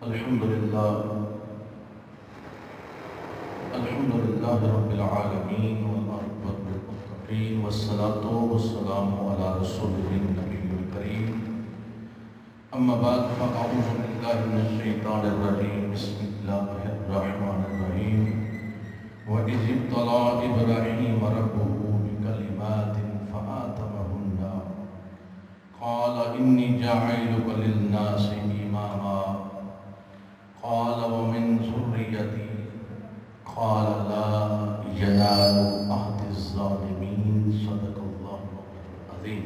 الحمد لله الحمد لله رب العالمين والعاقبة للمتقين والصلاة والسلام على رسوله النبي الكريم أما بعد فأعوذ بالله من الشيطان الرجيم بسم الله الرحمن الرحيم وإذ ابتلى إبراهيم ربه بكلمات فأتمهن قال إني جاعلك للناس إماما قال ومن ذريتي قال لا ينال عهد الظالمين صدق الله العظيم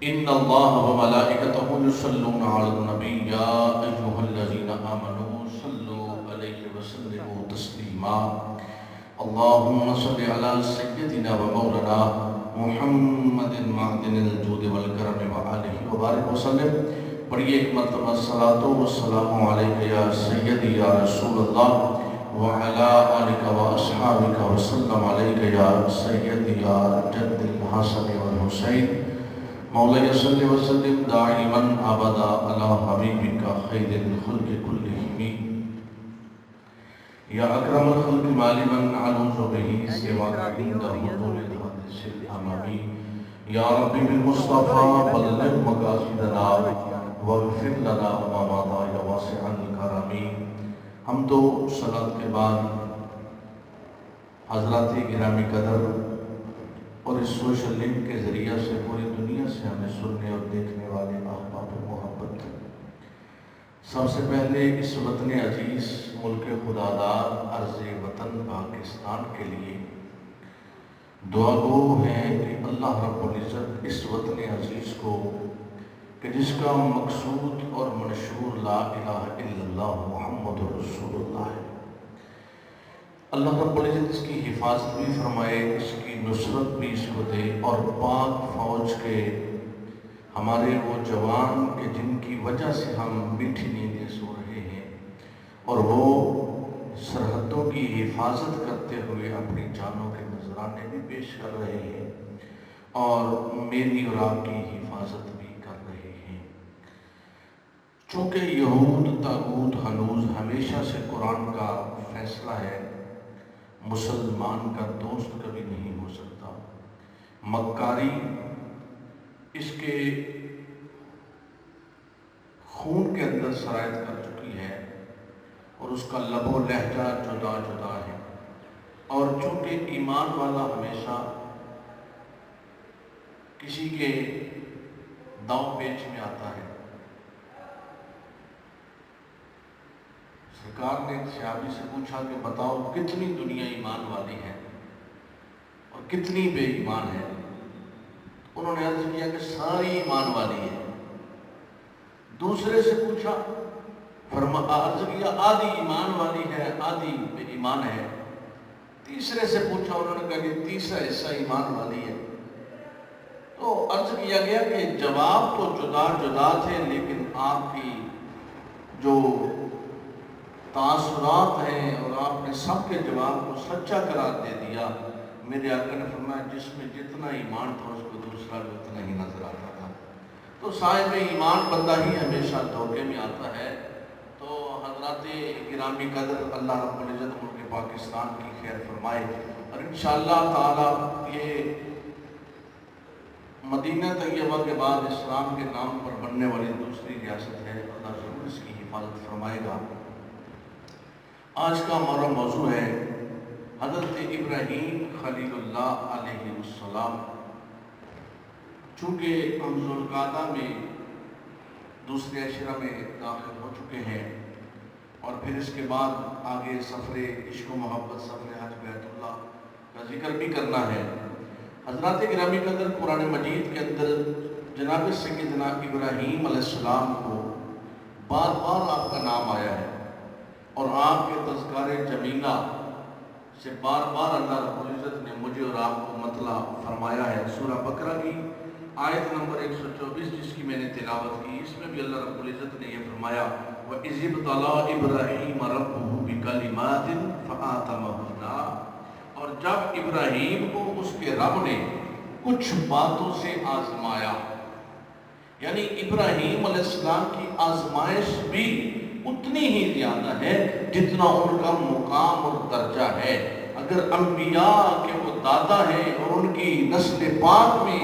إن الله وملائكته يصلون على النبي يا أيها الذين آمنوا صلوا عليه وسلموا تسليما اللهم صل على سيدنا ومولانا محمد معدن الجود والكرم وآله وبارك وسلم پڑھیے ایک مرتبہ الصلاۃ والسلام علیک یا سیدی یا رسول اللہ وعلی آلک واصحابک وسلم علیک یا سیدی یا جد الحسن والحسین مولا صلی وسلم دائما ابدا علی حبیبک خیر الخلق کلہم یا اکرم الخلق مالمن علوذ به سواک عند حضور الحدیث الامامی یا ربی بالمصطفیٰ بلغ مقاصدنا وَاغْفِرْ لَنَا وَمَا مَضَىٰ يَا وَاسِعَ الْكَرَمِ۔ ہم تو صلاۃ کے بعد حضرات گرامی قدر اور اس سوشل لنک کے ذریعہ سے پوری دنیا سے ہمیں سننے اور دیکھنے والے احباب و محبت، سب سے پہلے اس وطن عزیز ملک خدادار ارض وطن پاکستان کے لیے دعا گو ہیں کہ اللہ رب العزت اس وطن عزیز کو کہ جس کا مقصود اور منشور لا الہ الا اللہ محمد رسول اللہ ہے، اللہ رب العزت اس کی حفاظت بھی فرمائے، اس کی نصرت بھی اس کو دے، اور پاک فوج کے ہمارے وہ جوان کہ جن کی وجہ سے ہم میٹھی نیندیں سو رہے ہیں اور وہ سرحدوں کی حفاظت کرتے ہوئے اپنی جانوں کے نذرانے بھی پیش کر رہے ہیں اور میری اور آپ کی حفاظت بھی کر رہے ہیں۔ چونکہ یہود طاغوت ہنوز ہمیشہ سے قرآن کا فیصلہ ہے، مسلمان کا دوست کبھی نہیں ہو سکتا، مکاری اس کے خون کے اندر سرایت کر چکی ہے اور اس کا لب و لہجہ جدا جدا ہے، اور چونکہ ایمان والا ہمیشہ کسی کے داؤ پیچ میں آتا ہے، سرکار نے صحابی سے پوچھا کہ بتاؤ کتنی دنیا ایمان والی ہے اور کتنی بے ایمان ہے؟ انہوں نے عرض کیا کہ ساری ایمان والی ہے۔ دوسرے سے پوچھا، عرض کیا آدھی ایمان والی ہے آدھی بے ایمان ہے۔ تیسرے سے پوچھا، انہوں نے کہا کہ تیسرا حصہ ایمان والی ہے۔ تو عرض کیا گیا کہ جواب تو جدا جدا تھے، لیکن آپ کی جو تاثرات ہیں اور آپ نے سب کے جواب کو سچا قرار دے دیا۔ میرے آقا نے فرمایا جس میں جتنا ایمان تھا اس کو دوسرا بھی اتنا ہی نظر آتا تھا۔ تو صاحب ایمان بندہ ہی ہمیشہ دھوکے میں آتا ہے۔ تو حضرات گرامی قدر، اللہ رب العزت ملک پاکستان کی خیر فرمائے، اور انشاءاللہ تعالی یہ مدینہ طیبہ کے بعد اسلام کے نام پر بننے والی دوسری ریاست ہے، اللہ ضرور اس کی حفاظت فرمائے گا۔ آج کا ہمارا موضوع ہے حضرت ابراہیم خلیل اللہ علیہ السلام۔ چونکہ ہم ذوالقعدہ میں دوسرے عشرہ میں داخل ہو چکے ہیں اور پھر اس کے بعد آگے سفر عشق و محبت، سفر حج بیت اللہ کا ذکر بھی کرنا ہے۔ حضرات گرامی قدر، قرآن مجید کے اندر جناب سیدنا ابراہیم علیہ السلام کو بار بار آپ کا نام آیا ہے، اور آپ کے تذکار جمیلہ سے بار بار اللہ رب العزت نے مجھے اور آپ کو مطلع فرمایا ہے۔ سورہ بقرہ کی آیت نمبر 124 جس کی میں نے تلاوت کی، اس میں بھی اللہ رب العزت نے یہ فرمایا وَإِذِ ابْتَلَىٰ إِبْرَاهِيمَ رَبُّهُ بِكَلِمَاتٍ فَأَتَمَّهُنَّ، اور جب ابراہیم کو اس کے رب نے کچھ باتوں سے آزمایا، یعنی ابراہیم علیہ السلام کی آزمائش بھی اتنی ہی زیادہ ہے جتنا ان کا مقام اور درجہ ہے۔ اگر انبیاء کے وہ دادا ہیں اور ان کی نسل پاک میں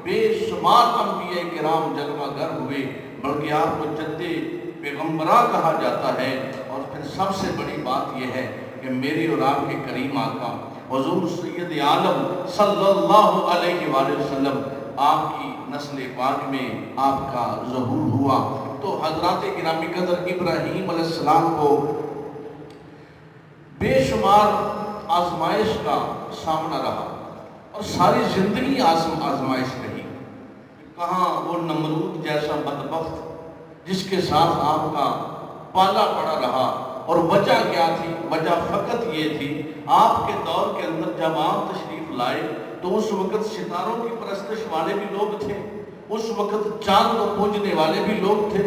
بے شمار انبیاء کرام جلوہ گر ہوئے، بلکہ آپ کو جد پیغمبرہ کہا جاتا ہے، اور پھر سب سے بڑی بات یہ ہے کہ میری اور آپ کے کریم آقا حضور سید عالم صلی اللہ علیہ وآلہ وسلم آپ کی نسل پاک میں آپ کا ظہور ہوا۔ تو حضرات گرامی قدر ابراہیم علیہ السلام کو بے شمار آزمائش کا سامنا رہا، اور ساری زندگی آزمائش رہی۔ کہاں وہ نمرود جیسا بدبخت جس کے ساتھ آپ کا پالا پڑا رہا، اور وجہ کیا تھی؟ وجہ فقط یہ تھی، آپ کے دور کے اندر جب آپ تشریف لائے تو اس وقت ستاروں کی پرستش والے بھی لوگ تھے، اس وقت چاند کو پوجنے والے بھی لوگ تھے،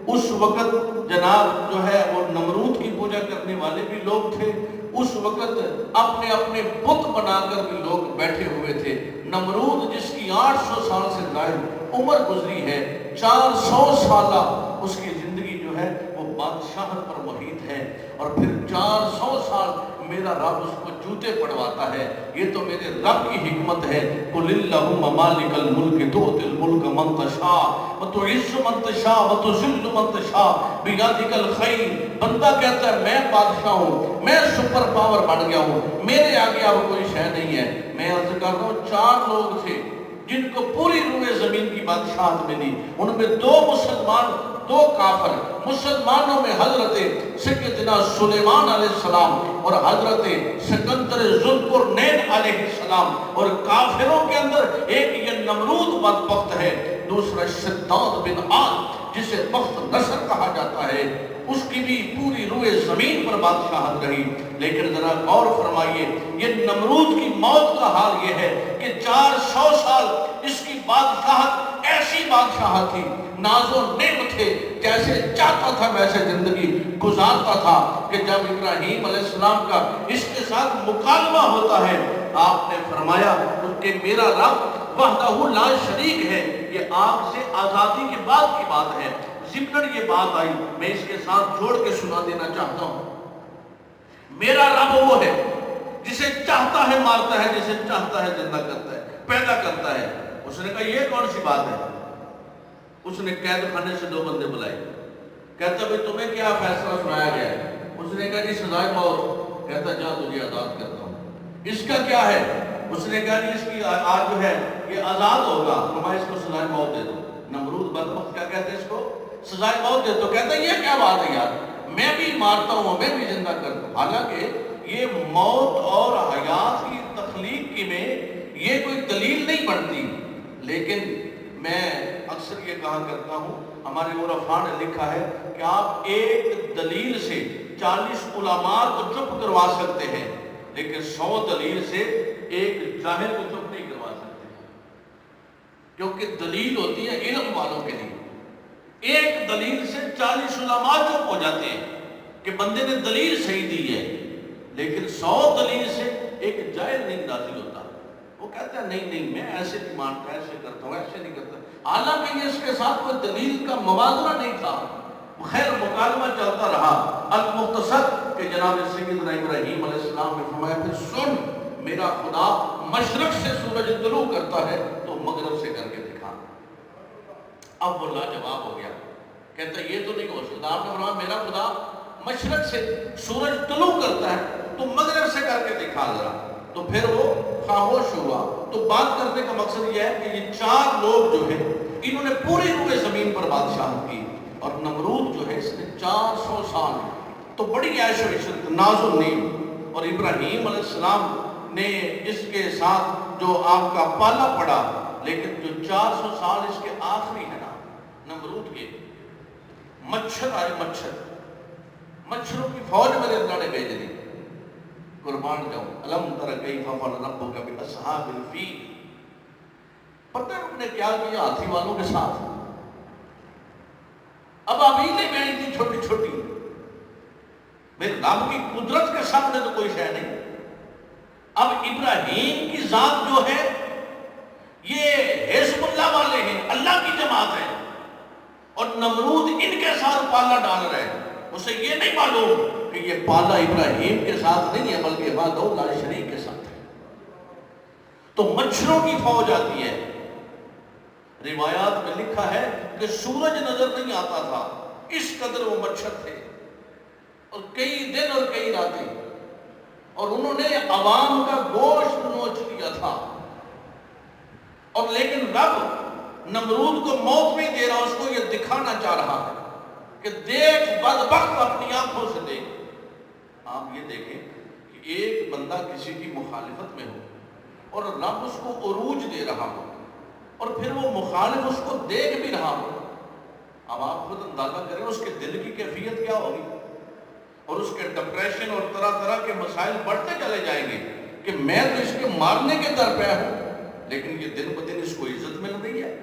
اس وقت جناب جو ہے وہ نمرود کی پوجا کرنے والے بھی لوگ تھے، اس وقت اپنے اپنے بت بنا کر بھی لوگ بیٹھے ہوئے تھے۔ نمرود جس کی 800 سال سے زائد عمر گزری ہے، 400 سالہ اس کی زندگی جو ہے وہ بادشاہت پر محیط ہے، اور پھر 400 سال میرا رب اس کو جوتے پڑواتا ہے۔ یہ تو میرے رب کی حکمت ہے۔ قُلِ اللَّهُمَّ مَالِكَ الْمُلْكِ تُؤْتِي الْمُلْكَ مَن تَشَاءُ وَتُعِزُّ مَن تَشَاءُ وَتُذِلُّ مَن تَشَاءُ بِيَدِكَ الْخَيْرُ۔ بندہ کہتا ہے میں بادشاہ ہوں، میں سپر پاور بن گیا ہوں، میرے آگے اب کوئی شے نہیں ہے۔ میں عرض کرتا ہوں 4 لوگ تھے جن کو پوری روئے زمین کی بادشاہت ملی، ان میں 2 مسلمان 2 کافر۔ مسلمانوں میں حضرت سیدنا سلیمان علیہ السلام اور حضرت سکندر ذوالقرنین علیہ السلام، اور کافروں کے اندر ایک یہ نمرود بدبخت ہے، دوسرا شداد بن عاد جسے بخت نصر کہا جاتا ہے، اس کی بھی پوری روئے زمین پر بادشاہت رہی۔ لیکن ذرا غور فرمائیے، یہ نمرود کی موت کا حال یہ ہے کہ 400 سال اس کی بادشاہت ایسی بادشاہت تھی، ناز و نعم تھے، جیسے چاہتا تھا ویسے زندگی گزارتا تھا، کہ جب ابراہیم علیہ السلام کا اس کے ساتھ مکالمہ ہوتا ہے، آپ نے فرمایا کہ میرا رب وحدہ لا شریک ہے۔ یہ آپ سے آزادی کے بعد کی بات ہے، ضمن یہ بات آئی، میں اس کے ساتھ جوڑ کے سنا دینا چاہتا ہوں۔ میرا رب وہ ہے جسے چاہتا ہے مارتا ہے، جسے چاہتا ہے زندہ کرتا ہے، پیدا کرتا ہے۔ اس نے کہا یہ کون سی بات ہے؟ اس نے قید خانے سے 2 بندے بلائے، کہتا بھئی تمہیں کیا فیصلہ سنایا گیا ہے؟ اس نے کہا جی سزائے موت۔ کہتا جا تجھے آزاد کرتا ہوں۔ اس کا کیا ہے؟ اس نے کہا جی اس کی آج جو ہے یہ آزاد ہوگا، تمہیں اس کو سزائے موت دے دو۔ نمرود بدبخت کیا کہتے ہیں اس کو؟ سزائے موت دے دو۔ کہتا ہے یہ کیا بات ہے یار، میں بھی مارتا ہوں، میں بھی زندہ کرتا ہوں۔ حالانکہ یہ موت اور حیات کی تخلیق کی میں یہ کوئی دلیل نہیں بنتی، لیکن میں اکثر یہ کہا کرتا ہوں، ہمارے عرفاء نے لکھا ہے کہ آپ ایک دلیل سے 40 علماء کو چپ کروا سکتے ہیں، لیکن 100 دلیل سے ایک جاہل کو چپ نہیں کروا سکتے، کیونکہ دلیل ہوتی ہے علم والوں کے لیے۔ ایک دلیل سے 40 علماء چپ ہو جاتے ہیں کہ بندے نے دلیل صحیح دی ہے، لیکن 100 دلیل سے ایک جاہل نہیں راضی ہوتا۔ وہ کہتا ہے نہیں میں ایسے نہیں مانتا، ایسے کرتا ہوں، ایسے نہیں کرتا، حالانکہ یہ اس کے ساتھ کوئی دلیل کا موازنہ نہیں تھا۔ خیر مکالمہ چلتا رہا۔ المختصر کہ جناب سیدنا ابراہیم علیہ السلام نے فرمایا پھر سن، میرا خدا مشرق سے سورج طلوع کرتا ہے تو مغرب سے کر کے دکھا۔ اب وہ لاجواب ہو گیا، کہتا یہ تو نہیں ہو سکتا۔ آپ نے فرمایا میرا خدا مشرق سے سورج طلوع کرتا ہے تو مغرب سے کر کے دکھا ذرا۔ تو پھر وہ خاموش ہوا۔ تو بات کرنے کا مقصد یہ ہے کہ یہ 4 لوگ جو ہیں انہوں نے پوری روئے زمین پر بادشاہت کی، اور نمرود جو ہے اس نے 400 سال تو بڑی عیش و عشرت، ناز و نعم، اور ابراہیم علیہ السلام نے اس کے ساتھ جو آپ کا پالا پڑا، لیکن جو 400 سال اس کے آخری ہے نا نمرود کے، مچھر آئے، مچھروں کی فوج میرے اللہ نے بھیج دی، قربان جاؤں۔ الم تر کیف فعل ربک باصحاب الفیل، پتہ ہے انہوں نے کیا کیا ہاتھی والوں کے ساتھ؟ اب ابیلیں گئی تھی چھوٹی چھوٹی، میرے رب کی قدرت کے سامنے تو کوئی شے نہیں۔ اب ابراہیم کی ذات جو ہے یہ حزب اللہ والے ہیں، اللہ کی جماعت ہے، اور نمرود ان کے ساتھ پالا ڈال رہے ہیں۔ اسے یہ نہیں معلوم کہ یہ پالا ابراہیم کے ساتھ نہیں ہے بلکہ وحدہ لا شریک کے ساتھ ہے۔ تو مچھروں کی فوج آتی ہے۔ روایات میں لکھا ہے کہ سورج نظر نہیں آتا تھا، اس قدر وہ مچھر تھے، اور کئی دن اور کئی راتیں، اور انہوں نے عوام کا گوشت نوچ لیا تھا۔ اور لیکن رب نمرود کو موت نہیں دے رہا، اس کو یہ دکھانا چاہ رہا ہے کہ دیکھ بدبخت اپنی آنکھوں سے دیکھ۔ آپ یہ دیکھیں کہ ایک بندہ کسی کی مخالفت میں ہو اور رب اس کو عروج دے رہا ہو، اور پھر وہ مخالف اس کو دیکھ بھی رہا ہو، اب آپ خود اندازہ کریں اس کے دل کی کیفیت کیا ہوگی، اور اس کے ڈپریشن اور طرح طرح کے مسائل بڑھتے چلے جائیں گے کہ میں تو اس کے مارنے کے در پہ ہوں، لیکن یہ دن بدن اس کو عزت مل رہی ہے۔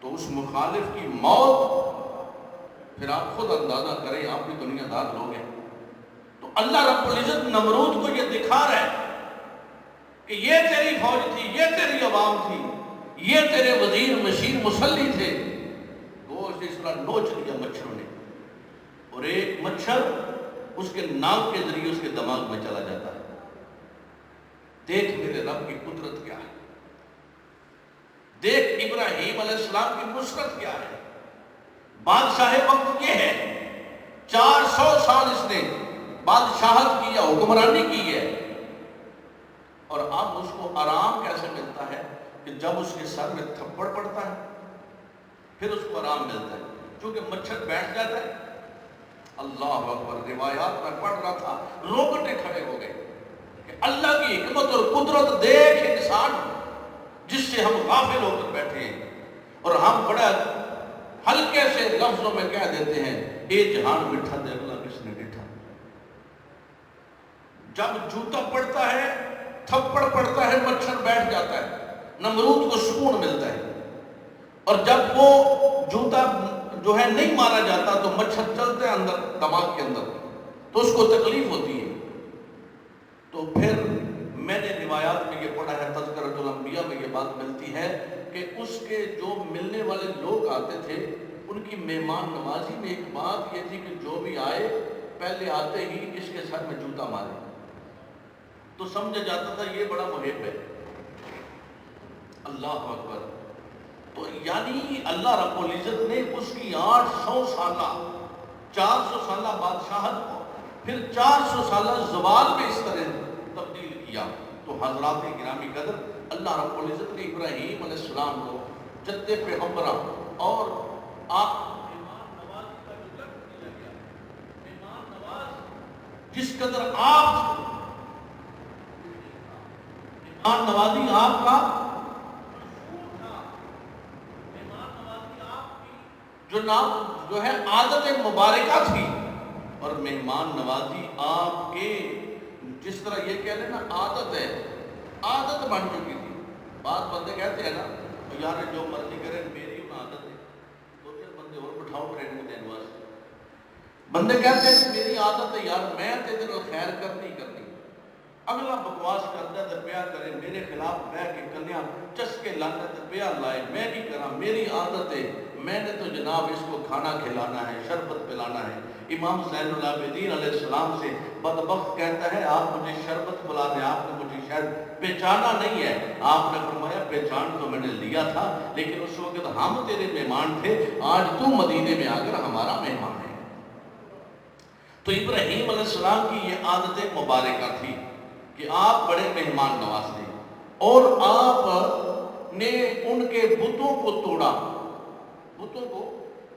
تو اس مخالف کی موت، پھر آپ خود اندازہ کریں، آپ بھی دنیا دار لوگ ہیں۔ تو اللہ رب العزت نمرود کو یہ دکھا رہا ہے کہ یہ تیری فوج تھی، یہ تیری عوام تھی، یہ تیرے وزیر مشیر مسلی تھے، گوشت اس طرح نوچ لیا مچھروں نے، اور ایک مچھر اس کے ناک کے ذریعے اس کے دماغ میں چلا جاتا ہے۔ دیکھ میرے رب کی قدرت کیا ہے، دیکھ ابراہیم علیہ السلام کی نصرت کیا ہے۔ بادشاہ وقت یہ ہے، 400 سال اس نے بادشاہت کی ہے، حکمرانی کی ہے، اور اب اس کو آرام کیسے ملتا ہے کہ جب اس کے سر میں تھپڑ پڑتا ہے پھر اس کو آرام ملتا ہے، چونکہ مچھر بیٹھ جاتا ہے۔ اللہ اکبر، روایات میں پڑھ رہا تھا، روگٹے کھڑے ہو گئے کہ اللہ کی حکمت اور قدرت دیکھ انسان جس سے ہم غافل ہو کر بیٹھے ہیں، اور ہم بڑا ہلکے سے لفظوں میں کہہ دیتے ہیں اے جہان مٹھا دے اللہ کس نے ڈٹھا۔ جب جوتا پڑتا ہے، تھپڑ پڑتا ہے، مچھر بیٹھ جاتا ہے، نمرود کو سکون ملتا ہے، اور جب وہ جوتا جو ہے نہیں مارا جاتا تو مچھر چلتے ہیں اندر دماغ کے اندر، تو اس کو تکلیف ہوتی ہے۔ تو پھر میں نے روایات میں یہ پڑھا ہے، تذکرۃ الانبیاء میں یہ بات ملتی ہے کہ اس کے جو ملنے والے لوگ آتے تھے ان کی مہمان نوازی میں ایک بات یہ تھی کہ جو بھی آئے پہلے آتے ہی اس کے سر میں جوتا مارے، تو سمجھا جاتا تھا یہ بڑا محب ہے۔ اللہ اکبر۔ تو یعنی اللہ رب العزت نے اس کی 800 سالہ 400 سالہ بادشاہت کو پھر 400 سالہ زوال میں اس طرح تبدیل کیا۔ تو حضرات گرامی قدر، اللہ رب العزت نے ابراہیم علیہ السلام کو جد پیغمبرہ اور آپ مہمان نوازی کا جو لقب دیا گیا، مہمان نواز جس قدر آپ مہمان نوازی آپ کا جو ہے عادت مبارکہ تھی، اور مہمان نوازی آپ کے جس طرح یہ کہہ لینا عادت ہے، عادت بن چکی تھی۔ بعض بندے کہتے ہیں نا یار جو مرضی کرے میری ان عادت ہے، دو چار بندے اور بٹھاؤ ٹریننگ دینے واسطے۔ بندے کہتے ہیں کہ میری عادت ہے یار میں تیرے کو خیر کرنی کرنی، اگلا بکواس کرتا ہے پیا کرے میرے خلاف بہ کے کنیا چسکے لانا تو پیا لائے، میں کی کرا، میری عادت ہے، میں نے تو جناب اس کو کھانا کھلانا ہے، شربت پلانا ہے۔ امام زین العابدین علیہ السلام سے بدبخت کہتا ہے آپ مجھے شربت پلا دیں، آپ نے مجھے شاید پہچانا نہیں ہے۔ آپ نے فرمایا پہچان تو میں نے لیا تھا، لیکن اس وقت ہم تیرے مہمان تھے، آج تو مدینے میں آ کر ہمارا مہمان ہے۔ تو ابراہیم علیہ السلام کی یہ عادت مبارکہ تھی کہ آپ بڑے مہمان نواز تھے، اور آپ نے ان کے بتوں کو توڑا، بتوں کو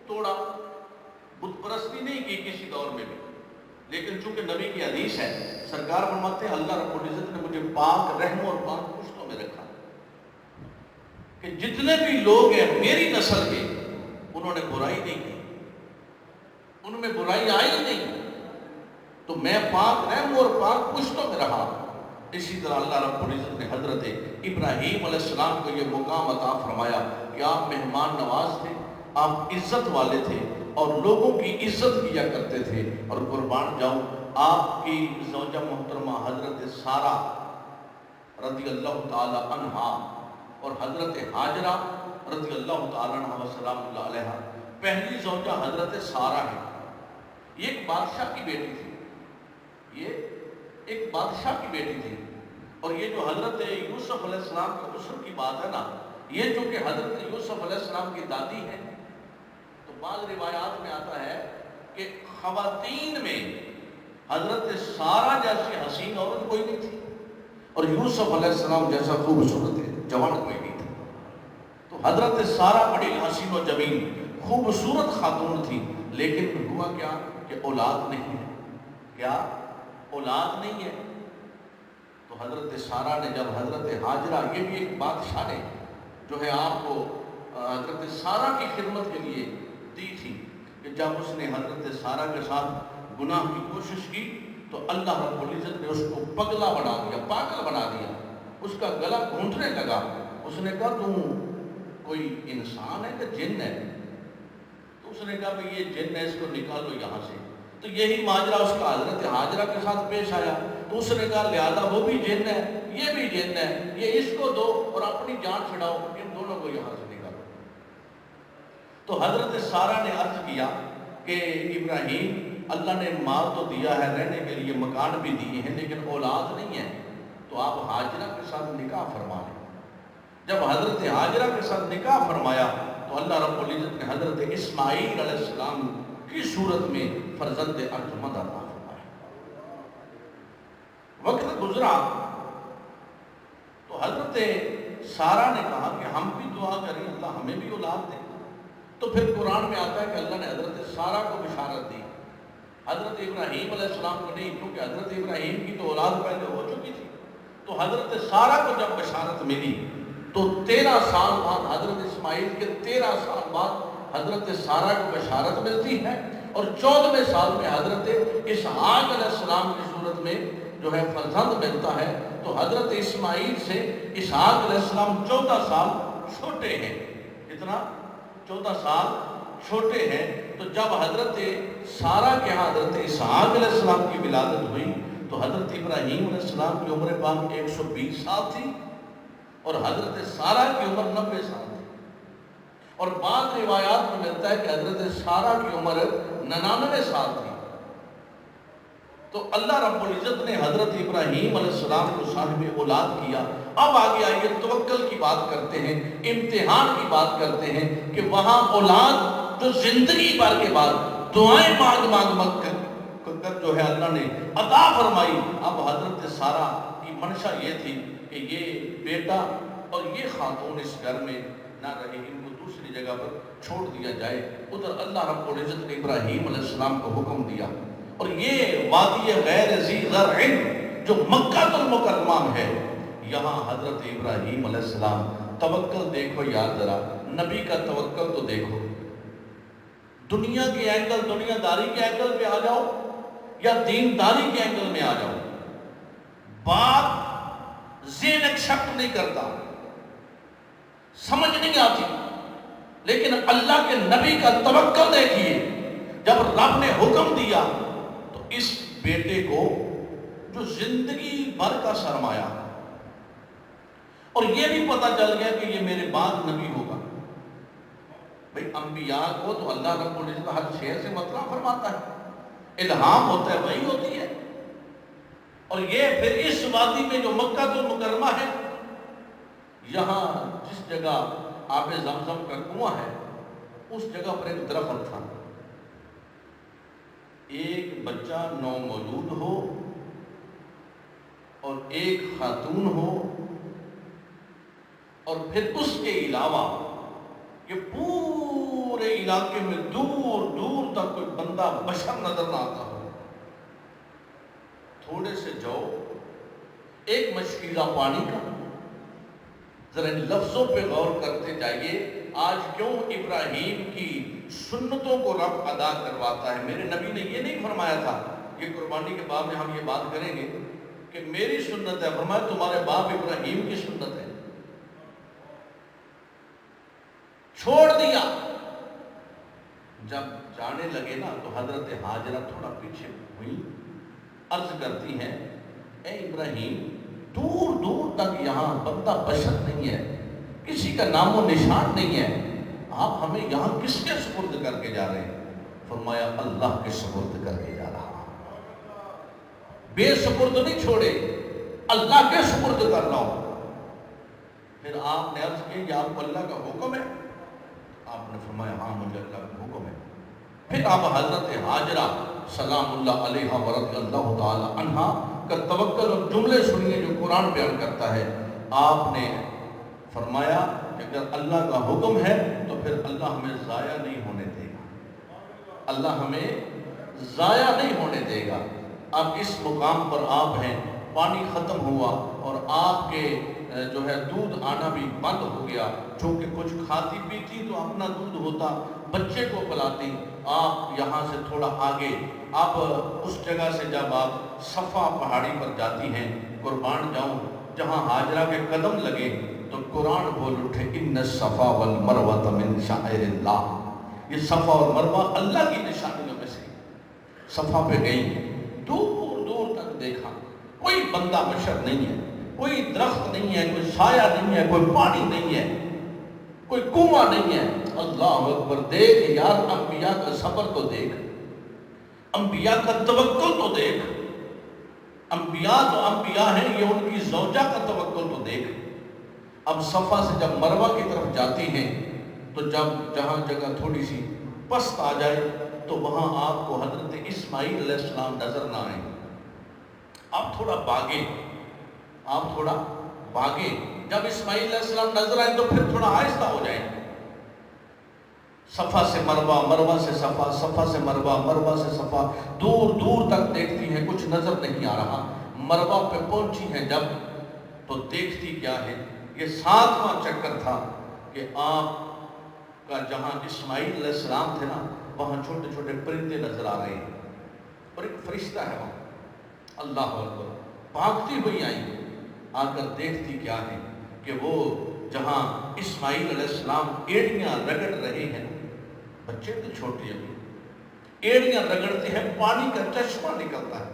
توڑا، بت پرستی نہیں کی کسی دور میں بھی، لیکن چونکہ نبی کی حدیث ہے، سرکار فرماتے ہیں اللہ رب العزت نے مجھے پاک رحم اور پاک پشتوں میں رکھا کہ جتنے بھی لوگ ہیں میری نسل کے انہوں نے برائی نہیں کی، ان میں برائی آئی نہیں، تو میں پاک رحم اور پاک پشتوں میں رہا۔ اسی طرح اللہ رب العزت نے حضرت ابراہیم علیہ السلام کو یہ مقام عطا فرمایا کہ آپ مہمان نواز تھے، آپ عزت والے تھے، اور لوگوں کی عزت کیا کرتے تھے۔ اور قربان جاؤں آپ کی زوجہ محترمہ حضرت سارہ رضی اللہ تعالی عنہا اور حضرت ہاجرہ رضی اللہ تعالی عنہ وسلام اللہ علیہ، پہلی زوجہ حضرت سارہ ہے، یہ ایک بادشاہ کی بیٹی تھی، یہ ایک بادشاہ کی بیٹی تھی. اور یہ جو حضرت یوسف علیہ السلام کے اسر کی بات ہے نا، یہ جو کہ حضرت یوسف علیہ السلام کی دادی ہے، تو بعض روایات میں آتا ہے کہ خواتین میں حضرت سارہ جیسی حسین عورت کوئی نہیں تھی، اور یوسف علیہ السلام جیسا خوبصورت جوان کوئی نہیں تھا. تو حضرت سارہ بڑی حسین و جمیل خوبصورت خاتون تھی، لیکن ہوا کیا کہ اولاد نہیں ہے. کیا اولاد نہیں ہے؟ تو حضرت سارہ نے جب حضرت ہاجرہ، یہ بھی ایک بادشاہ نے جو ہے آپ کو حضرت سارہ کی خدمت کے لیے دی تھی، کہ جب اس نے حضرت سارہ کے ساتھ گناہ کی کوشش کی تو اللہ رب العزت نے اس کو پگلا بنا دیا، پاگل بنا دیا، اس کا گلا گھونٹنے لگا. اس نے کہا تم کوئی انسان ہے کہ جن ہے؟ تو اس نے کہا کہ یہ جن ہے، اس کو نکالو یہاں سے. تو یہی ماجرا اس کا حضرت ہاجرہ کے ساتھ پیش آیا. تو اس نے کہا لہذا وہ بھی جن ہے، یہ بھی جن ہے، یہ اس کو دو اور اپنی جان چھڑاؤ، ان دونوں کو یہاں سے نکالو. تو حضرت سارہ نے عرض کیا کہ ابراہیم، اللہ نے مال تو دیا ہے، رہنے کے لیے مکان بھی دیے ہیں، لیکن اولاد نہیں ہے، تو آپ ہاجرہ کے ساتھ نکاح فرما لیں. جب حضرت ہاجرہ کے ساتھ نکاح فرمایا تو اللہ رب العزت نے حضرت اسماعیل علیہ السلام کی صورت میں فرزند ارجمند عطا فرمایا. وقت گزرا تو حضرت سارہ نے کہا کہ ہم بھی دعا کریں اللہ ہمیں بھی اولاد دے. تو پھر قرآن میں آتا ہے کہ اللہ نے حضرت سارہ کو بشارت دی، حضرت ابراہیم علیہ السلام کو نہیں، کیونکہ حضرت ابراہیم کی تو اولاد پہلے ہو چکی تھی. تو حضرت سارہ کو جب بشارت ملی تو 13 سال بعد، حضرت اسماعیل کے 13 سال بعد حضرت سارہ کو بشارت ملتی ہے، اور 14ویں سال میں حضرت اسحاق علیہ السلام کی صورت میں جو ہے فرزند ملتا ہے. تو حضرت اسماعیل سے اسحاق علیہ السلام 14 سال چھوٹے ہیں. کتنا؟ 14 سال چھوٹے ہیں. تو جب حضرت سارہ کے ہاں حضرت اسحاق علیہ السلام کی ولادت ہوئی تو حضرت ابراہیم علیہ السلام کی عمر پاک 120 سال تھی، اور حضرت سارہ کی عمر 90 سال تھی. اور بعض روایات میں ملتا ہے کہ حضرت سارہ کی عمر 99 سال تھی. تو اللہ رب العزت نے حضرت ابراہیم علیہ السلام کو صاحب اولاد کیا. اب آگے آئیے توکل کی بات کرتے ہیں، امتحان کی بات کرتے ہیں کہ وہاں اولاد جو زندگی بھر کے بعد دعائیں مانگ کر جو ہے اللہ نے عطا فرمائی. اب حضرت سارہ کی منشا یہ تھی کہ یہ بیٹا اور یہ خاتون اس گھر میں نہ رہے، ان کو دوسری جگہ پر چھوڑ دیا جائے. ادھر اللہ رب العزت نے ابراہیم علیہ السلام کو حکم دیا. اور یہ وادی غیر ذی زرع جو مکہ المکرمہ ہے، یہاں حضرت ابراہیم علیہ السلام، توکل دیکھو یار، ذرا نبی کا توکل تو دیکھو. دنیا کے اینگل، دنیا داری کے اینگل پہ آ جاؤ یا دینداری کے اینگل میں آ جاؤ، بات ذہن ایکسپٹ نہیں کرتا، سمجھ نہیں آتی. لیکن اللہ کے نبی کا توکل دیکھیے، جب رب نے حکم دیا تو اس بیٹے کو جو زندگی بھر کا سرمایہ، اور یہ بھی پتا چل گیا کہ یہ میرے بعد نبی ہوگا. بھئی انبیاء کو تو اللہ رب العزت ہر شے سے مطلع فرماتا ہے، الہام ہوتا ہے، وحی ہوتی ہے. اور یہ پھر اس وادی میں جو مکہ المکرمہ ہے، یہاں جس جگہ آب زمزم کا کنواں ہے، اس جگہ پر ایک درخت تھا. ایک بچہ نومولود ہو اور ایک خاتون ہو، اور پھر اس کے علاوہ یہ پورے علاقے میں دور دور تک کوئی بندہ بشر نظر نہ آتا ہو. تھوڑے سے جاؤ، ایک مشکیزہ پانی کا، ذرا ان لفظوں پہ غور کرتے جائیے. آج کیوں ابراہیم کی سنتوں کو رب ادا کرواتا ہے؟ میرے نبی نے یہ نہیں فرمایا تھا، یہ قربانی کے باب میں ہم یہ بات کریں گے کہ میری سنت ہے، فرمایا تمہارے باپ ابراہیم کی سنت ہے. چھوڑ دیا. جب جانے لگے نا تو حضرت ہاجرہ تھوڑا پیچھے ہوئی، عرض کرتی ہیں اے ابراہیم، دور دور تک یہاں بندہ بشر نہیں ہے، کسی کا نام و نشان نہیں ہے، آپ ہمیں یہاں کس کے سپرد کر کے جا رہے ہیں؟ فرمایا اللہ کے سپرد کر کے جا رہا ہوں، بے سپرد نہیں چھوڑے، اللہ کے سپرد کر رہا ہوں۔ پھر آپ نے عرض کی یا آپ کو اللہ کا حکم ہے؟ آپ نے فرمایا ہاں مجھے اللہ کا حکم ہے۔ پھر آپ حضرت ہاجرہ سلام اللہ علیہ ورضی اللہ تعالی عنہا کا توکل اور جملے سنیے جو قرآن بیان کرتا ہے۔ آپ نے فرمایا کہ اگر اللہ کا حکم ہے تو پھر اللہ ہمیں ضائع نہیں ہونے دے گا، اللہ ہمیں ضائع نہیں ہونے دے گا۔ اب اس مقام پر آپ ہیں، پانی ختم ہوا اور آپ کے جو ہے دودھ آنا بھی بند ہو گیا، چونکہ کچھ کھاتی پیتی تو اپنا دودھ ہوتا، بچے کو پلاتی۔ آپ یہاں سے تھوڑا آگے، اب اس جگہ سے جب آپ صفا پہاڑی پر جاتی ہیں، قربان جاؤں جہاں ہاجرہ کے قدم لگے تو قرآن بول اٹھے ان الصفا والمروہ من شعائر اللہ، یہ صفا اور مروہ اللہ کی نشانیوں میں سے۔ صفا پہ گئی، دور دور تک دیکھا، کوئی بندہ بشر نہیں ہے، کوئی درخت نہیں ہے، کوئی سایہ نہیں ہے، کوئی پانی نہیں ہے، کوئی کنواں نہیں ہے۔ اللہ اکبر، دیکھ یار، انبیاء کا صبر تو دیکھ، انبیاء کا توکل تو دیکھ، انبیاء تو انبیاء ہیں، یہ ان کی زوجہ کا توکل تو دیکھ۔ اب صفا سے جب مروہ کی طرف جاتی ہیں تو جہاں جگہ تھوڑی سی پست آ جائے تو وہاں آپ کو حضرت اسماعیل علیہ السلام نظر نہ آئیں۔ آپ تھوڑا باگے، جب اسماعیل علیہ السلام نظر آئے تو پھر تھوڑا آہستہ ہو جائیں۔ صفا سے مروہ، مروہ سے صفا، صفا سے مروہ، مروہ سے صفا، دور دور تک دیکھتی ہیں، کچھ نظر نہیں آ رہا۔ مروہ پہ پہنچی ہیں جب تو دیکھتی کیا ہے، یہ 7واں چکر تھا کہ آپ کا جہاں اسماعیل علیہ السلام تھے نا وہاں چھوٹے چھوٹے پرندے نظر آ رہے ہیں اور ایک فرشتہ ہے وہاں۔ اللہ اکبر، بھاگتی ہوئی آئی، آ کر دیکھتی کیا ہے کہ وہ جہاں اسماعیل علیہ السلام ایڑیاں رگڑ رہے ہیں، بچے تو چھوٹے ابھی، ایڑیاں رگڑتے ہیں، پانی کا چشمہ نکلتا ہے۔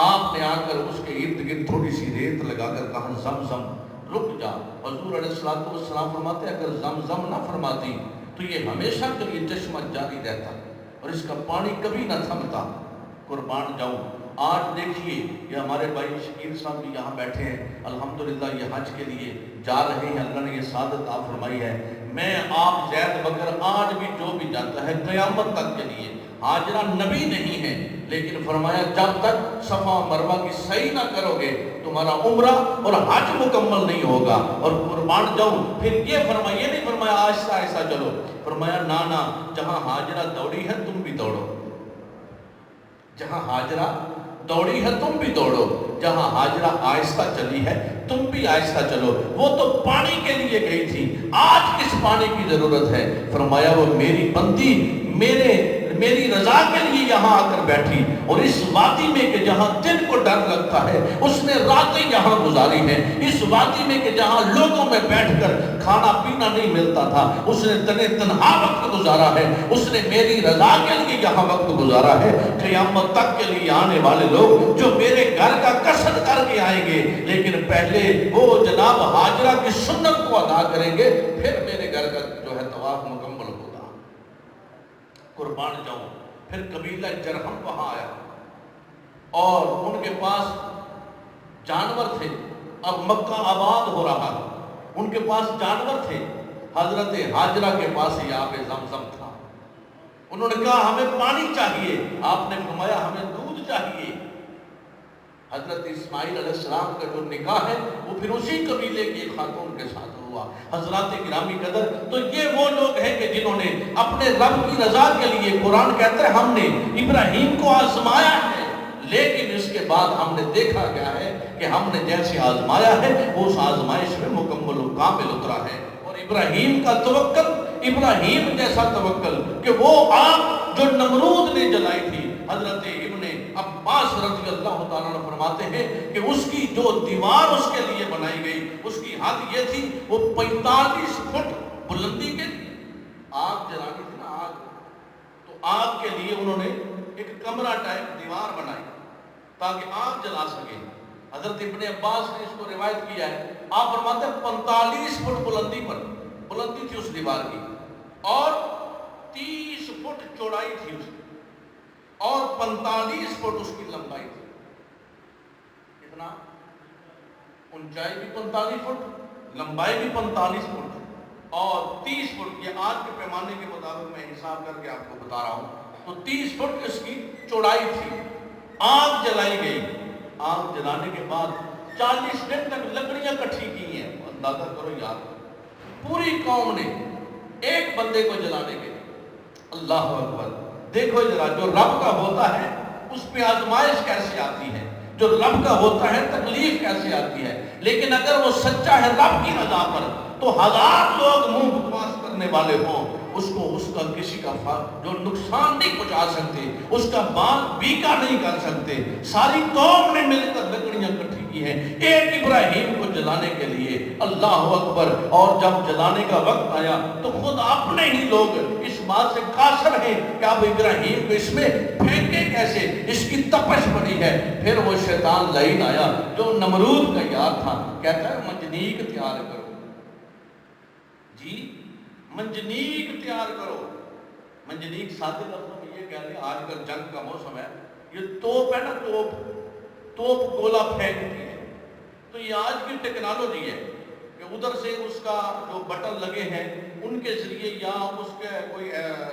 آپ نے آ کر اس کے ارد گرد تھوڑی سی ریت لگا کر کہا زمزم رک جا۔ حضور علیہ السلام فرماتے ہیں اگر زمزم نہ فرماتی تو یہ ہمیشہ کے لیے چشمہ جاری رہتا اور اس کا پانی کبھی نہ تھمتا۔ قربان جاؤں، آج دیکھیے یہ ہمارے بھائی شکیل صاحب بھی یہاں بیٹھے ہیں، الحمدللہ یہ حج کے لیے جا رہے ہیں، اللہ نے یہ سعادت عطا فرمائی ہے۔ میں آپ زید بکر آج بھی جو بھی جاتا ہے قیامت تک کے لیے، ہاجرہ نبی نہیں ہے لیکن فرمایا جب تک صفا مروہ کی صحیح نہ کرو گے تمہارا عمرہ اور حج مکمل نہیں ہوگا۔ اور قربان جاؤں پھر یہ فرمایا، یہ نہیں فرمایا آہستہ آہستہ چلو، فرمایا نانا جہاں ہاجرہ دوڑی ہے تم بھی دوڑو، جہاں ہاجرہ دوڑی ہے تم بھی دوڑو، جہاں ہاجرہ آہستہ چلی ہے تم بھی آہستہ چلو۔ وہ تو پانی کے لیے گئی تھی، آج کس پانی کی ضرورت ہے؟ فرمایا وہ میری بندی میری رضا کے لیے یہاں آ کر بیٹھی، اور اس وادی میں کہ جہاں دن کو ڈر لگتا ہے اس نے راتیں یہاں گزاری ہیں، اس وادی میں کہ جہاں لوگوں میں بیٹھ کر کھانا پینا نہیں ملتا تھا اس نے تنہا وقت گزارا ہے، اس نے میری رضا کے لیے یہاں وقت گزارا ہے۔ قیامت تک کے لیے آنے والے لوگ جو میرے گھر کا قصد کر کے آئیں گے لیکن پہلے وہ جناب ہاجرہ کی سنت کو ادا کریں گے، پھر میرے گھر کا جو ہے طواف مکمل ہوگا۔ قربان جاؤں، پھر قبیلہ جرہم وہاں آیا اور ان کے پاس جانور تھے، اب مکہ آباد ہو رہا، ان کے پاس جانور تھے، حضرت ہاجرہ کے پاس ہی آب زمزم تھا، انہوں نے کہا ہمیں پانی چاہیے، آپ نے فرمایا ہمیں دودھ چاہیے۔ حضرت اسماعیل علیہ السلام کا جو نکاح ہے وہ پھر اسی قبیلے کی خاتون کے ساتھ ہوا۔ حضرات گرامی قدر، تو یہ وہ لوگ ہیں کہ جنہوں نے اپنے رب کی رضا کے لیے، قرآن کہتا ہے ہم نے ابراہیم کو آزمایا ہے لیکن اس کے بعد ہم نے دیکھا کیا ہے کہ ہم نے جیسے آزمایا ہے وہ اس آزمائش میں مکمل و کامل اترا ہے۔ اور ابراہیم کا توکل، ابراہیم جیسا توکل کہ وہ آگ جو نمرود نے جلائی تھی، حضرت ابن عباس رضی اللہ تعالیٰ عنہ فرماتے ہیں کہ اس کی جو دیوار اس کے لیے بنائی گئی اس کی حد یہ تھی وہ 45 فٹ بلندی کے، آگ جلانی تھی نا آگ، تو آگ کے لیے انہوں نے ایک کمرہ ٹائپ دیوار بنائی تاکہ آگ جلا سکے۔ حضرت ابن عباس نے اس کو روایت کیا ہے، آپ فرماتے ہیں 45 فٹ بلندی پر بلندی تھی اس دیوار کی، اور 30 فٹ فٹ چوڑائی تھی اس کی اور 45 فٹ اس کی لمبائی تھی. کتنا؟ اونچائی بھی 45 فٹ، لمبائی بھی 45 فٹ اور 30 فٹ. یہ آج کے پیمانے کے مطابق میں حساب کر کے آپ کو بتا رہا ہوں. تو 30 فٹ اس کی چوڑائی تھی. آگ جلائی گئی. آگ جلانے کے بعد 40 دن تک لکڑیاں کٹھی کی ہیں. اندازہ کرو یار، پوری قوم نے ایک بندے کو جلانے کے لیے. اللہ اکبر. دیکھو ذرا، جو رب کا ہوتا ہے اس پہ آزمائش کیسے آتی ہے، جو رب کا ہوتا ہے تکلیف کیسے آتی ہے. لیکن اگر وہ سچا ہے رب کی رضا پر تو 1000 لوگ منہ بکواس کرنے والے ہوں، اس کا کسی کا جو نقصان نہیں پہنچا سکتے، اس کا بال بیکا نہیں کر سکتے. ساری قوم نے مل کر لکڑیاں کٹھی کی ہیں ایک ابراہیم کو جلانے کے لیے. اللہ اکبر. اور جب جلانے کا وقت آیا تو خود اپنے ہی لوگ اس بات سے قاصر ہیں کہ اب ابراہیم کو اس میں پھینکے کیسے، اس کی تپش بڑی ہے. پھر وہ شیطان لعین آیا جو نمرود کا یار تھا، کہتا ہے منجنیق تیار کرو. جی منجنیق تیار کرو. منجنیق سادے لفظوں میں یہ کہہ لیں، آج کل جنگ کا موسم ہے، یہ توپ ہے نا، توپ گولا پھینکتی ہے. تو یہ آج کی ٹیکنالوجی ہے کہ ادھر سے اس کا جو بٹن لگے ہیں ان کے ذریعے یا اس کے کوئی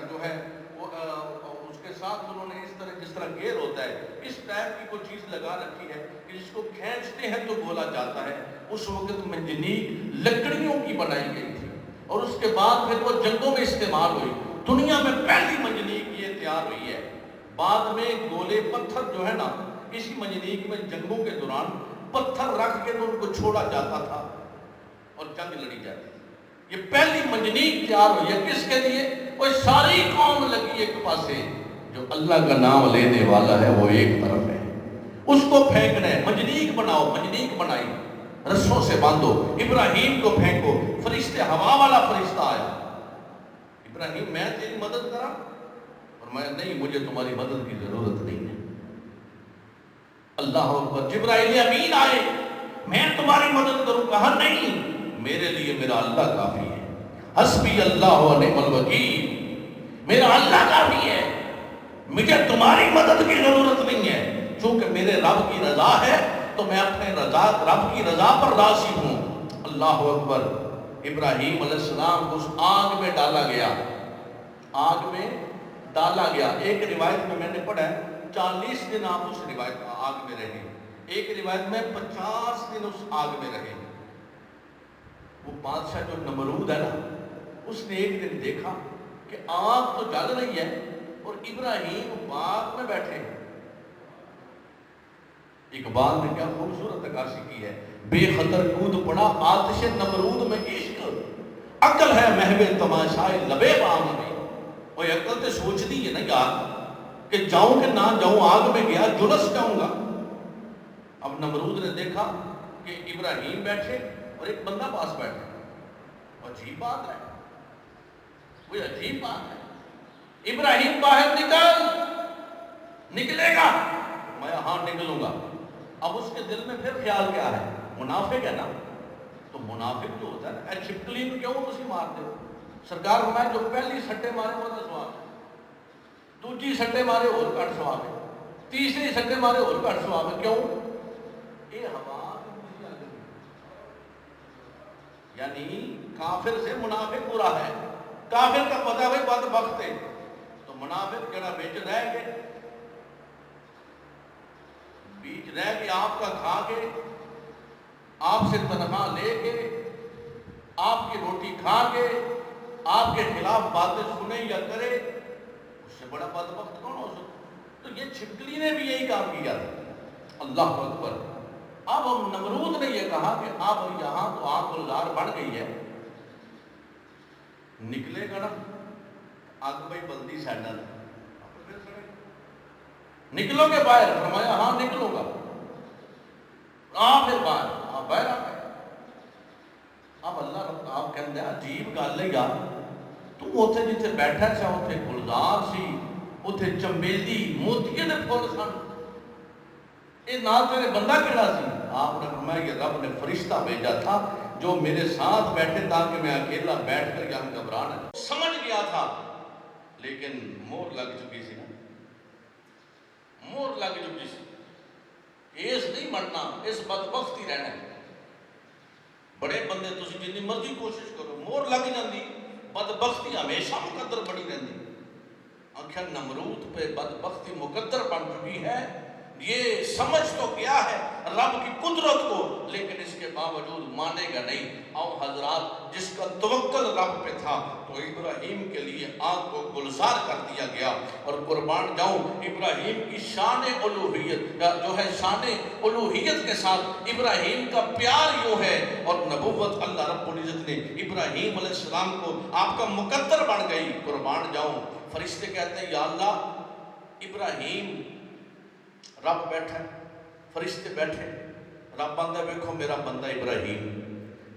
جو ہے اس کے ساتھ انہوں نے اس طرح، جس طرح گیئر ہوتا ہے، اس ٹائپ کی کوئی چیز لگا رکھی ہے کہ جس کو کھینچتے ہیں تو گولا جاتا ہے. اس وقت منجنیق لکڑیوں کی بنائی گئی تھی اور اس کے بعد پھر وہ جنگوں میں استعمال ہوئی. دنیا میں پہلی منجنیق یہ تیار ہوئی ہے. بعد میں گولے پتھر جو ہے نا، اسی منجنیق میں جنگوں کے دوران پتھر رکھ کے تو ان کو چھوڑا جاتا تھا اور جنگ لڑی جاتی تھی. یہ پہلی منجنیق تیار ہوئی ہے. کس کے لیے؟ وہ ساری قوم لگی ایک پاسے. جو اللہ کا نام لینے والا ہے وہ ایک طرف ہے، اس کو پھینکنا ہے. منجنیق بناؤ. منجنیق بنائی، رسوں سے باندھو، ابراہیم کو پھینکو. فرشتے، ہوا والا فرشتہ آیا. ابراہیم میں تیری مدد کرا؟ اور میں نہیں، مجھے تمہاری مدد کی ضرورت نہیں ہے. اللہ اکبر. جبرائیل امین آئے، میں تمہاری مدد کروں. کہا نہیں، میرے لیے میرا اللہ کافی ہے. حسبی اللہ و نعم الوکیل. میرا اللہ کافی ہے، مجھے تمہاری مدد کی ضرورت نہیں ہے. چونکہ میرے رب کی رضا ہے تو میں اپنے رب کی رضا پر راضی ہوں. اللہ اکبر. ابراہیم علیہ السلام کو اس آگ میں ڈالا گیا. آگ میں ڈالا گیا. ایک روایت میں نے پڑھا ہے 40 دن آپ اس روایت آگ میں رہے. ایک روایت میں 50 دن اس آگ میں رہے. وہ بادشاہ جو نمرود ہے نا، اس نے ایک دن دیکھا کہ آگ تو جل رہی ہے اور ابراہیم باغ میں بیٹھے ہیں. اقبال نے کیا خوبصورت عکاسی کی ہے. بے خطر کود پڑا آتش نمرود میں عشق، عقل ہے محو تماشائے لبے بام میں. وہ عقل تو سوچ دی ہے نا یار کہ جاؤں کہ نہ جاؤں. آگ میں گیا، جلس جاؤں گا. اب نمرود نے دیکھا کہ ابراہیم بیٹھے اور ایک بندہ پاس بیٹھا. عجیب بات ہے، کوئی عجیب بات ہے. ابراہیم باہر نکلے گا؟ میں ہاں نکلوں گا. اب اس کے دل میں پھر خیال کیا ہے؟ منافق ہے نا. تو منافق جو ہوتا ہے نا، چھپکلی میں کیوں تسی مارتے ہو؟ سرکار فرمائے جو پہلی سٹے مارے وہ سواب ہے، دوسری سٹے مارے اور کٹ سواب ہے، تیسری سٹے مارے اور کٹ سواب ہے. کیوں؟ یہ ہوا یعنی کافر سے منافق برا ہے. کافر کا پتہ ہے بھائی بدبخت ہے، تو منافق جڑا بیچ رہ کے بیچ رہ کے آپ کا کھا کے، آپ سے تنخواہ لے کے، آپ کی روٹی کھا کے، آپ کے خلاف باتیں سنے یا کرے، اس سے بڑا بدبخت کون ہو سکتا؟ تو یہ چھپکلی نے بھی یہی کام کیا تھا. اللہ اکبر. اب نمرود نے یہ کہا کہ اب یہاں تو آگ گلزار بڑھ گئی ہے، نکلے گا نا آگ بھائی بلدی سینڈل نکلو گے باہر؟ فرمایا ہاں نکلو گا. پھر باہر آ گئے. اب اللہ آپ کہتے ہیں عجیب گل ہے یار، تو اتنے جتنے بیٹھا سا اتنے گلزار سی، اتنے چمبیلی موتیے دے پھول سن، یہ نال تیرے بندہ کیڑا سی؟ آپ نے فرمایا کہ رب نے فرشتہ بھیجا تھا جو میرے ساتھ بیٹھے تاکہ میں اکیلا بیٹھ کر یہاں گھبرانا. سمجھ گیا تھا لیکن مور لگ چکی سی نا، مور لگ چکی سی، اس نہیں مرنا، اس بدبخت ہی رہنا ہے۔ بڑے بندے تسی جنی مرضی کوشش کرو، مور لگ جاندی، بدبختی ہمیشہ مقدر بڑی رہندی۔ آخر نمرود پہ بدبختی مقدر بن چکی ہے، یہ سمجھ تو گیا ہے رب کی قدرت کو، لیکن اس کے باوجود مانے گا نہیں۔ اور حضرات جس کا توکل رب پہ تھا تو ابراہیم کے لیے آگ کو گلزار کر دیا گیا۔ اور قربان جاؤں ابراہیم کی شان الوہیت جو ہے، شان الوہیت کے ساتھ ابراہیم کا پیار یوں ہے، اور نبوت اللہ رب العزت نے ابراہیم علیہ السلام کو آپ کا مقدر بن گئی۔ قربان جاؤں فرشتے کہتے ہیں یا اللہ ابراہیم، رب بیٹھا، فرشتے بیٹھے، رب بندہ ویکھو میرا بندہ ابراہیم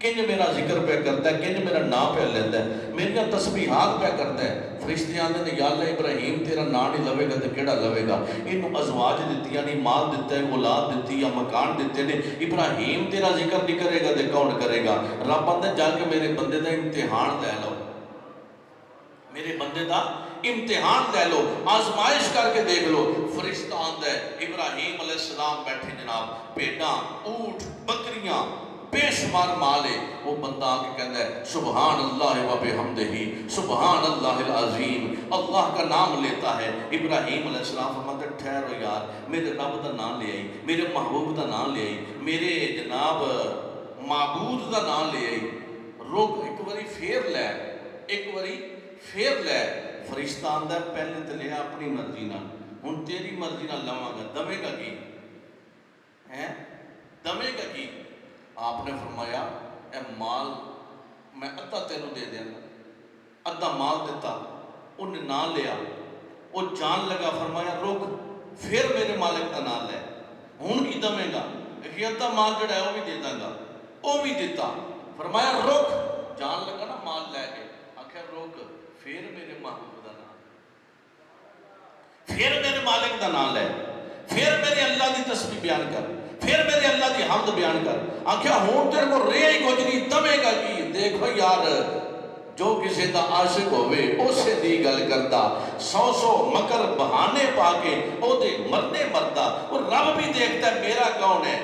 کنج میرا ذکر پہ کرتا ہے، کنج میرا نام پہ لیتا ہے، میری تسبیحات پہ کرتا ہے۔ فرشتے آندے نے یا اللہ ابراہیم تیرا نام نہیں لوے گا تو کیڑا لوے گا؟ انہوں ازواج دیتی یعنی مال دیتا ہے، اولاد دیتی یا مکان دیتے نے، ابراہیم تیرا ذکر نہیں کرے گا تو کون کرے گا؟ رب بندہ جا کے میرے بندے دا امتحان لے لو، میرے بندے دا امتحان لے لو، آزمائش کر کے دیکھ لو۔ فرشتہ آندہ ہے، ابراہیم علیہ السلام بیٹھے جناب، پیڑاں، اونٹ، بکریاں، بے شمار مال ہے۔ وہ بندہ آ کے کہتا ہے سبحان اللہ و بحمدہ سبحان اللہ العظیم، اللہ کا نام لیتا ہے۔ ابراہیم علیہ السلام فرماتے ہیں ٹھہرو یار، میرے رب دا نام لے آئی، میرے محبوب دا نام لے آئی، میرے جناب معبود دا نام لے آئی، رک ایک واری پھر لے، ایک واری پھر لے۔ فرشتہ آندہ ہے پہلے تو لیا اپنی مرضی نہ، ہن تیری مرضی نہ لواں گا، دمے گا کی ہے، دمے گا کی؟ آپ نے فرمایا اے مال میں ادھا تینوں دے دیا گا، ادھا مال دیتا، انہیں نہ لیا، وہ جان لگا، فرمایا رک پھر میرے مالک کا نام لے، ہن کی دمے گا؟ کہ ادھا مال جڑا ہے وہ بھی دے داں گا، وہ بھی دیتا، فرمایا رک، جان لگا نا مال لے کے، آخر رک پھر میرے محبوب دا نام، پھر میرے مالک دا نام لے، پھر میرے اللہ دی تسبیح بیان کر، پھر میرے اللہ دی حمد بیان کر۔ آنکھیا ہون تیرے کو رہے ہی کچھ نہیں، دمے گا کی؟ دیکھو یار جو کسی دا عاشق ہوئے اسے دی گل کردا، سو سو مکر بہانے پا کے او دے مرنے مردا، اور رب بھی دیکھتا ہے میرا کون ہے،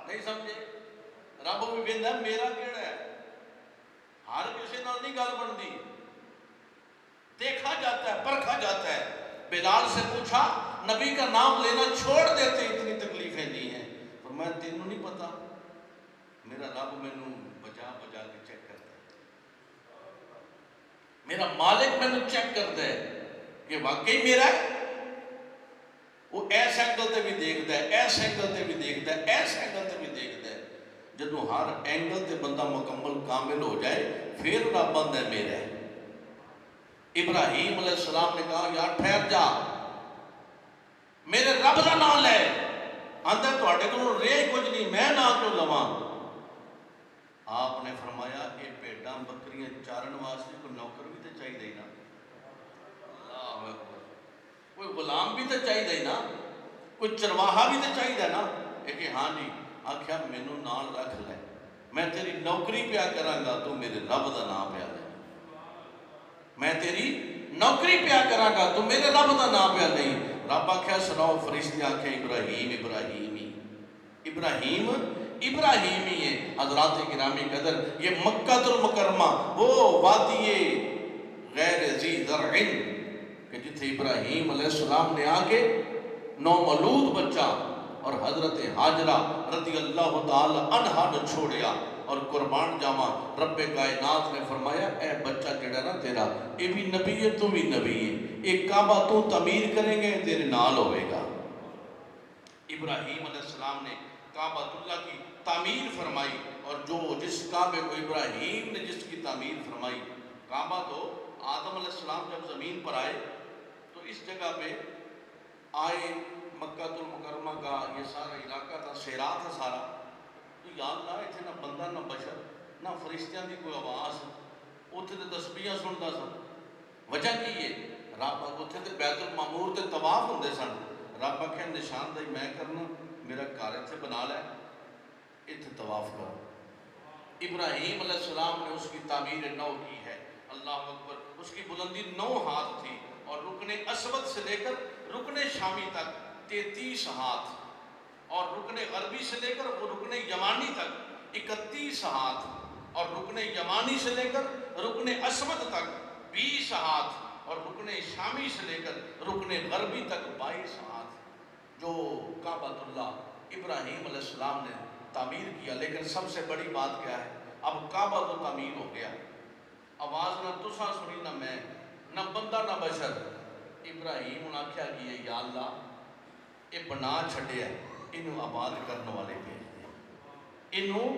نہیں سمجھے؟ رب بھی بیندا ہے میرا کیڑا ہے، ہر کسی نال نہیں گل بندی، دیکھا جاتا ہے، پرکھا جاتا ہے۔ بلال سے پوچھا نبی کا نام لینا چھوڑ دیتے اتنی تکلیفیں دی ہیں، فرمایا تینوں نہیں پتا میرا رب مینوں بجا بجا کے چیک کرتا ہے، میرا مالک مینوں چیک کرتا ہے کہ واقعی میرا ہے۔ وہ ایس اینگل تے بھی دیکھتا ہے، ایس اینگل تے بھی دیکھتا ہے، ایس اینگل تے بھی دیکھتا ہے۔ جدو ہر اینگل تے بندہ مکمل کامل ہو جائے پھر رب بندہ ہے میرا ہے۔ ابراہیم علیہ السلام نے کہا یار ٹھہر جا، میرے رب کا نام لے، آندہ تواڈے کولوں رہے کچھ نہیں، میں نہ کیوں لواں؟ آپ نے فرمایا یہ بھیڈاں بکریاں چارن واسطے کوئی نوکر بھی تو چاہیے نا، اللہ اکبر، کوئی غلام بھی تو چاہیے نا، کوئی چرواہا بھی تو چاہیے نا۔ کہ ہاں جی، آخیا مینوں نال رکھ لے، میں تیری نوکری پیا کراں گا، تو میرے رب دا نام پیا لے، میں تیری نوکری پیا کراں گا، تو میرے رب دا نام پیا نہیں۔ رب آخیا سناؤ، فرشتے آخیا ابراہیم ابراہیمی، ابراہیم ابراہیمی ہے۔ حضرات گرامی قدر، یہ مکہ المکرمہ وہ وادی غیر ذی زرع کہ جتھے ابراہیم علیہ السلام نے آگے نومولود بچہ اور حضرت حاجرہ رضی اللہ تعالی عنہا نے چھوڑیا، اور قربان جاواں رب کائنات نے فرمایا اے بچہ جڑا نا تیرا یہ بھی نبی ہے، تو بھی نبی ہے، ایک کعبہ تو تعمیر کریں گے تیرے نال ہوئے گا۔ ابراہیم علیہ السلام نے کعبہ اللہ کی تعمیر فرمائی، اور جس کعبے کو ابراہیم نے جس کی تعمیر فرمائی، کعبہ تو آدم علیہ السلام جب زمین پر آئے تو اس جگہ پہ آئے، مکہ المکرمہ کا یہ سارا علاقہ تھا، صحرا تھا سارا، تو یا اللہ اتنے نہ بندہ نہ بشر نہ فرشتیاں دی کوئی آواز، اتنے تے تسبیحاں سنتا سن۔ وجہ کی ہے؟ رب اتنے تے بیت المعمور تے طواف ہوندے سن، رب آخیا نشاندہی میں کرنا، میرا گھر اتنے بنا لے، اتنے طواف کرو۔ ابراہیم علیہ السلام نے اس کی تعمیر نو کی ہے، اللہ اکبر۔ اس کی بلندی 9 ہاتھ تھی، اور رکن اسود سے لے کر رکن شامی تک 33 ہاتھ، اور رکن غربی سے لے کر وہ رکن یمانی تک 31 ہاتھ، اور رکن یمانی سے لے کر رکن اسود تک 20 ہاتھ، اور رکن شامی سے لے کر رکن غربی تک 22 ہاتھ، جو کعبۃ اللہ ابراہیم علیہ السلام نے تعمیر کیا۔ لیکن سب سے بڑی بات کیا ہے؟ اب کعبہ تو تعمیر ہو گیا، آواز نہ تساں سنی نہ میں، نہ بندہ نہ بشر۔ ابراہیم نے آخیا کہ یا اللہ یہ بنا چھڈیا، انہوں آباد کرنے والے بھیج دے، انہوں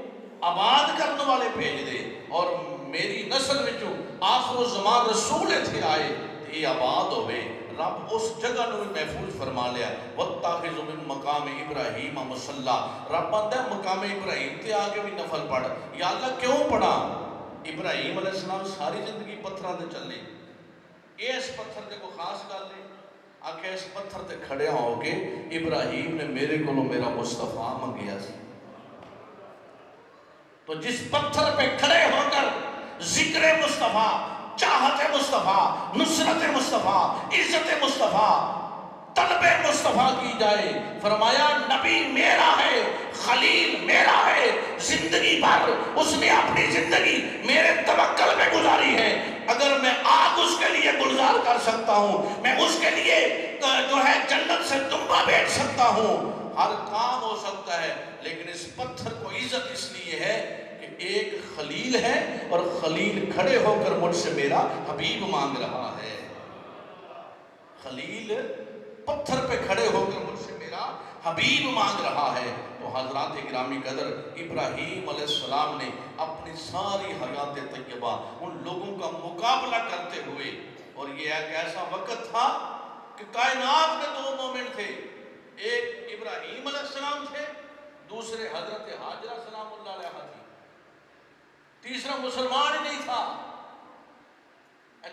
آباد کرنے والے بھیج دے، اور میری نسل وچوں آخر الزمان رسول اتھے آئے تے یہ آباد ہوئے۔ رب اس جگہ نو محفوظ فرما لیا، وَاتَّخِذُ مِن مَقَامِ إِبْرَاهِيمَ مُصَلَّى۔ رب آندا ہے مقام ابراہیم تے آگے بھی نفل پڑھ۔ یا اللہ کیوں پڑھا؟ ابراہیم علیہ السلام ساری زندگی پتھراں تے چلے، اس پتھر تے کوئی خاص گل نہیں، آکھے اس پتھر تے کھڑے ہو کے ابراہیم نے میرے کو میرا مصطفیٰ منگیا سی۔ تو جس پتھر پہ کھڑے ہو کر ذکر مصطفیٰ، چاہت مصطفیٰ، نصرت مصطفیٰ، عزت مصطفیٰ، طلب مصطفیٰ کی جائے، فرمایا نبی میرا ہے، خلیل میرا ہے، زندگی بھر اس نے اپنی زندگی میرے توکل میں گزاری ہے۔ اگر میں آگ اس کے لیے گلزار کر سکتا ہوں، میں اس کے لیے جو ہے جنت سے دمبا بیچ سکتا ہوں، ہر کام ہو سکتا ہے، لیکن اس پتھر کو عزت اس لیے ہے کہ ایک خلیل ہے، اور خلیل کھڑے ہو کر مجھ سے میرا حبیب مانگ رہا ہے۔ خلیل پتھر پہ کھڑے ہو کر مجھ سے میرا حبیب مانگ رہا ہے۔ تو حضرات گرامی قدر، ابراہیم علیہ السلام نے اپنی ساری حیات طیبہ ان لوگوں کا مقابلہ کرتے ہوئے، اور یہ ایک ایسا وقت تھا کہ کائنات میں 2 مومن تھے، ایک ابراہیم علیہ السلام تھے، دوسرے حضرت حاجرہ سلام اللہ علیہ تھی، تیسرا مسلمان ہی نہیں تھا۔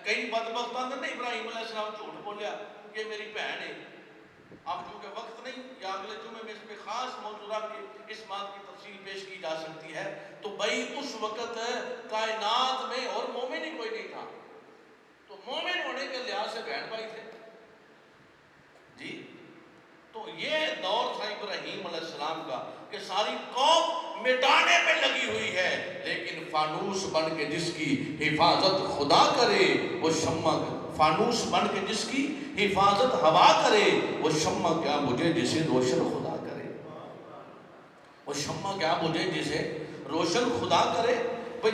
کئی بدبختان نے ابراہیم علیہ السلام جھوٹ بولیا کہ میری بہن ہے۔ اب چونکہ وقت نہیں، یا اگلے جمعے میں اس پہ خاص موضوع رکھ کے اس بات کی تفصیل پیش کی جا سکتی ہے۔ تو بھائی اس وقت کائنات میں اور مومن ہی کوئی نہیں تھا، تو مومن ہونے کے لحاظ سے بہن بھائی تھے جی۔ تو یہ دور تھا ابراہیم علیہ السلام کا کہ ساری قوم مٹانے میں لگی ہوئی ہے، لیکن فانوس بن کے جس کی حفاظت خدا کرے وہ شمع، فانوس بن کے جس کی حفاظت ہوا کرے وہ شمع کیا بجھے جسے روشن خدا کرے، وہ شمع کیا بجھے جسے روشن خدا کرے۔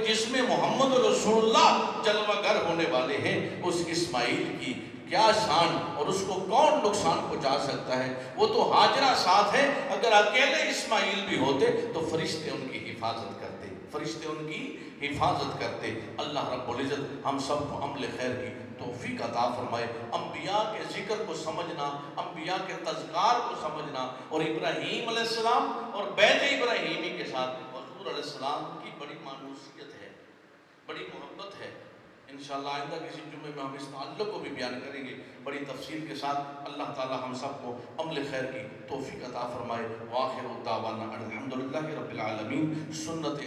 جس میں محمد رسول اللہ جلوہ گر ہونے والے ہیں، اس اسماعیل کی کیا شان، اور اس کو کون نقصان پہنچا سکتا ہے؟ وہ تو حاجرہ ساتھ ہے، اگر اکیلے اسماعیل بھی ہوتے تو فرشتے ان کی حفاظت کرتے، فرشتے ان کی حفاظت کرتے۔ اللہ رب العزت ہم سب کو عمل خیر کی توفیق عطا فرمائے، انبیاء کے ذکر کو سمجھنا، انبیاء کے تذکار کو سمجھنا، اور ابراہیم علیہ السلام اور بیت ابراہیمی کے ساتھ حضور علیہ السلام کی بڑی مانوسیت ہے، بڑی محبت ہے۔ انشاءاللہ آئندہ کسی جمعے میں ہم اس تعلق کو بھی بیان کریں گے بڑی تفصیل کے ساتھ۔ اللہ تعالی ہم سب کو عمل خیر کی توفیق عطا فرمائے۔ وآخر دعوانا الحمدللہ رب العالمین۔ سنت